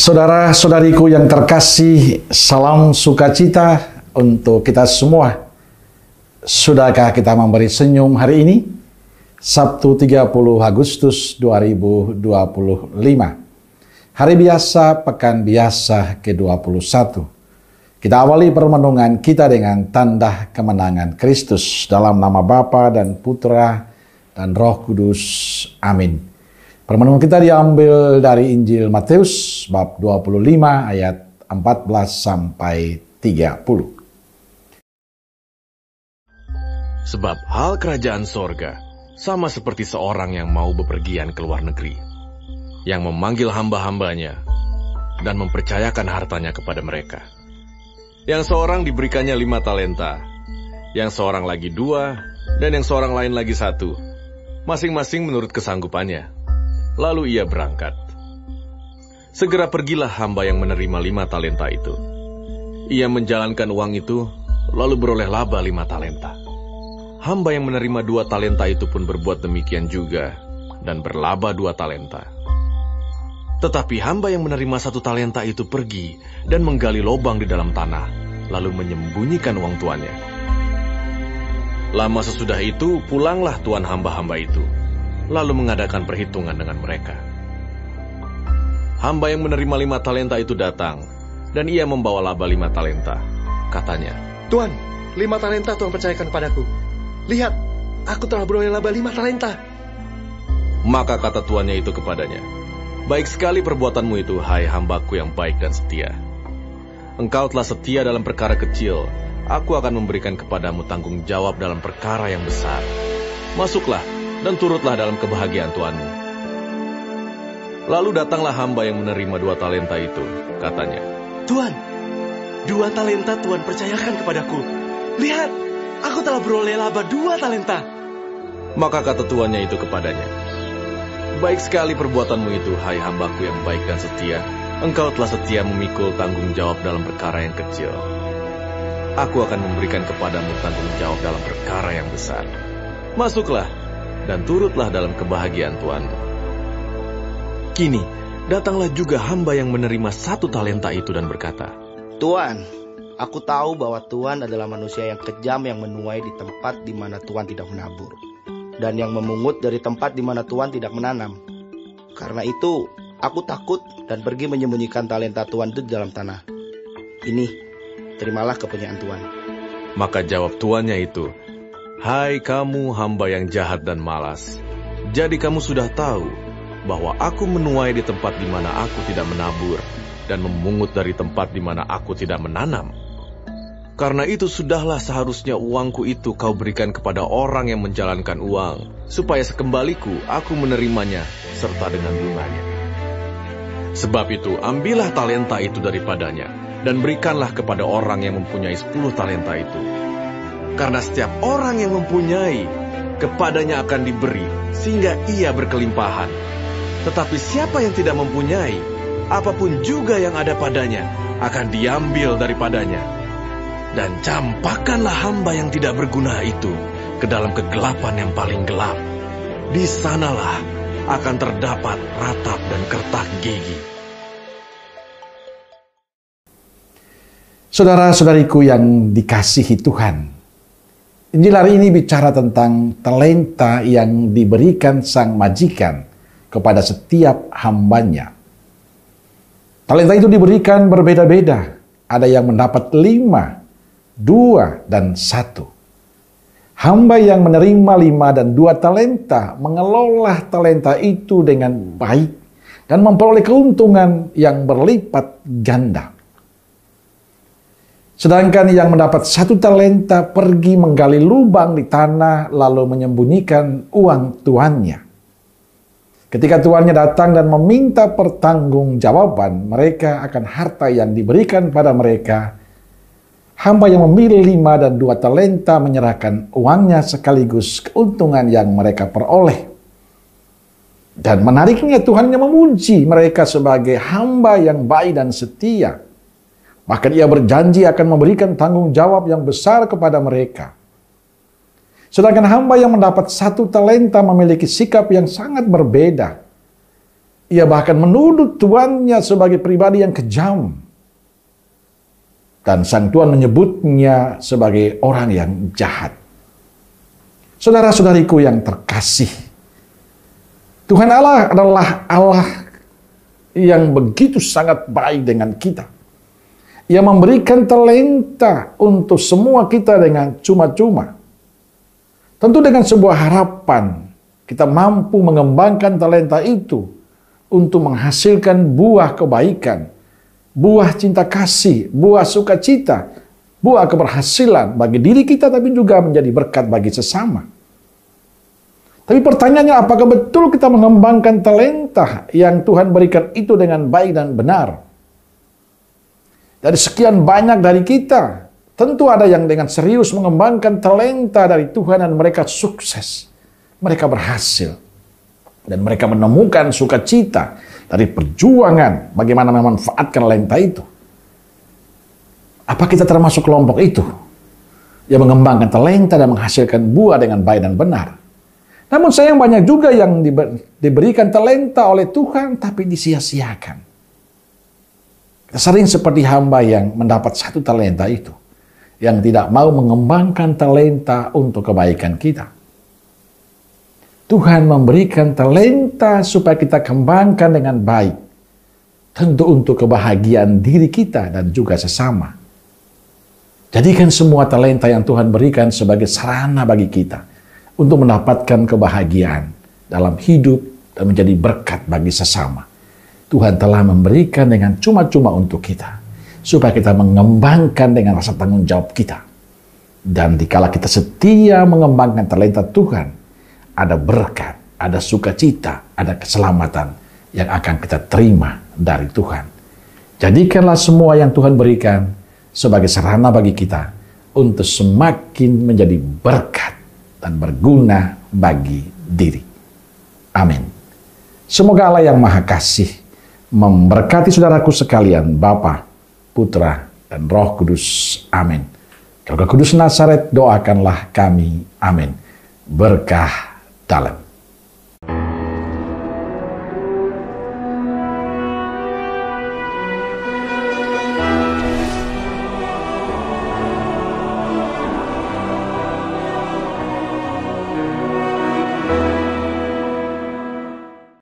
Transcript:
Saudara-saudariku yang terkasih, salam sukacita untuk kita semua. Sudahkah kita memberi senyum hari ini? Sabtu 30 Agustus 2025. Hari biasa, pekan biasa ke-21. Kita awali permenungan kita dengan tanda kemenangan Kristus dalam nama Bapa dan Putra dan Roh Kudus. Amin. Permenungan kita diambil dari Injil Matius bab 25 ayat 14 sampai 30. Sebab hal kerajaan sorga sama seperti seorang yang mau bepergian ke luar negeri, yang memanggil hamba-hambanya dan mempercayakan hartanya kepada mereka. Yang seorang diberikannya 5 talenta, yang seorang lagi 2, dan yang seorang lain lagi 1, masing-masing menurut kesanggupannya. Lalu ia berangkat. Segera pergilah hamba yang menerima 5 talenta itu. Ia menjalankan uang itu, lalu beroleh laba 5 talenta. Hamba yang menerima 2 talenta itu pun berbuat demikian juga, dan berlaba 2 talenta. Tetapi hamba yang menerima 1 talenta itu pergi, dan menggali lubang di dalam tanah, lalu menyembunyikan uang tuannya. Lama sesudah itu, pulanglah tuan hamba-hamba itu, lalu mengadakan perhitungan dengan mereka. Hamba yang menerima 5 talenta itu datang, dan ia membawa laba 5 talenta. Katanya, "Tuan, 5 talenta Tuan percayakan kepadaku. Lihat, aku telah beroleh laba 5 talenta. Maka kata tuannya itu kepadanya, "Baik sekali perbuatanmu itu, hai hambaku yang baik dan setia. Engkau telah setia dalam perkara kecil, aku akan memberikan kepadamu tanggung jawab dalam perkara yang besar. Masuklah, dan turutlah dalam kebahagiaan tuanmu." Lalu datanglah hamba yang menerima 2 talenta itu. Katanya, "Tuan, 2 talenta Tuan percayakan kepadaku. Lihat, aku telah beroleh laba 2 talenta. Maka kata tuannya itu kepadanya, "Baik sekali perbuatanmu itu, hai hambaku yang baik dan setia. Engkau telah setia memikul tanggung jawab dalam perkara yang kecil. Aku akan memberikan kepadamu tanggung jawab dalam perkara yang besar. Masuklah, dan turutlah dalam kebahagiaan tuanmu." Kini, datanglah juga hamba yang menerima 1 talenta itu dan berkata, "Tuan, aku tahu bahwa Tuan adalah manusia yang kejam yang menuai di tempat di mana Tuan tidak menabur, dan yang memungut dari tempat di mana Tuan tidak menanam. Karena itu, aku takut dan pergi menyembunyikan talenta Tuan itu di dalam tanah. Ini, terimalah kepunyaan Tuan." Maka jawab tuannya itu, "Hai kamu hamba yang jahat dan malas, jadi kamu sudah tahu bahwa aku menuai di tempat di mana aku tidak menabur, dan memungut dari tempat di mana aku tidak menanam. Karena itu sudahlah seharusnya uangku itu kau berikan kepada orang yang menjalankan uang, supaya sekembaliku aku menerimanya serta dengan bunganya. Sebab itu ambillah talenta itu daripadanya, dan berikanlah kepada orang yang mempunyai 10 talenta itu. Karena setiap orang yang mempunyai, kepadanya akan diberi, sehingga ia berkelimpahan. Tetapi siapa yang tidak mempunyai, apapun juga yang ada padanya, akan diambil daripadanya. Dan campakkanlah hamba yang tidak berguna itu ke dalam kegelapan yang paling gelap. Di sanalah akan terdapat ratap dan kertak gigi." Saudara-saudariku yang dikasihi Tuhan, Injil hari ini bicara tentang talenta yang diberikan sang majikan kepada setiap hambanya. Talenta itu diberikan berbeda-beda. Ada yang mendapat 5, 2, dan 1. Hamba yang menerima 5 dan 2 talenta mengelola talenta itu dengan baik dan memperoleh keuntungan yang berlipat ganda. Sedangkan yang mendapat 1 talenta pergi menggali lubang di tanah lalu menyembunyikan uang tuannya. Ketika tuannya datang dan meminta pertanggungjawaban mereka akan harta yang diberikan pada mereka, hamba yang memilih 5 dan 2 talenta menyerahkan uangnya sekaligus keuntungan yang mereka peroleh. Dan menariknya Tuhan yang memuji mereka sebagai hamba yang baik dan setia. Bahkan ia berjanji akan memberikan tanggung jawab yang besar kepada mereka. Sedangkan hamba yang mendapat 1 talenta memiliki sikap yang sangat berbeda. Ia bahkan menuduh tuannya sebagai pribadi yang kejam. Dan sang tuan menyebutnya sebagai orang yang jahat. Saudara-saudariku yang terkasih, Tuhan Allah adalah Allah yang begitu sangat baik dengan kita. Ia memberikan talenta untuk semua kita dengan cuma-cuma. Tentu dengan sebuah harapan kita mampu mengembangkan talenta itu untuk menghasilkan buah kebaikan, buah cinta kasih, buah sukacita, buah keberhasilan bagi diri kita, tapi juga menjadi berkat bagi sesama. Tapi pertanyaannya, apakah betul kita mengembangkan talenta yang Tuhan berikan itu dengan baik dan benar? Dari sekian banyak dari kita, tentu ada yang dengan serius mengembangkan talenta dari Tuhan dan mereka sukses. Mereka berhasil. Dan mereka menemukan sukacita dari perjuangan bagaimana memanfaatkan talenta itu. Apa kita termasuk kelompok itu yang mengembangkan talenta dan menghasilkan buah dengan baik dan benar? Namun sayang banyak juga yang diberikan talenta oleh Tuhan tapi disia-siakan. Kita sering seperti hamba yang mendapat satu talenta itu, yang tidak mau mengembangkan talenta untuk kebaikan kita. Tuhan memberikan talenta supaya kita kembangkan dengan baik. Tentu untuk kebahagiaan diri kita dan juga sesama. Jadikan semua talenta yang Tuhan berikan sebagai sarana bagi kita untuk mendapatkan kebahagiaan dalam hidup dan menjadi berkat bagi sesama. Tuhan telah memberikan dengan cuma-cuma untuk kita, supaya kita mengembangkan dengan rasa tanggung jawab kita. Dan dikala kita setia mengembangkan talenta Tuhan, ada berkat, ada sukacita, ada keselamatan yang akan kita terima dari Tuhan. Jadikanlah semua yang Tuhan berikan sebagai sarana bagi kita untuk semakin menjadi berkat dan berguna bagi diri. Amin. Semoga Allah yang Maha Kasih memberkati saudaraku sekalian, Bapa, Putra, dan Roh Kudus. Amin. Roh Kudus Nazaret, doakanlah kami. Amin. Berkah dalam.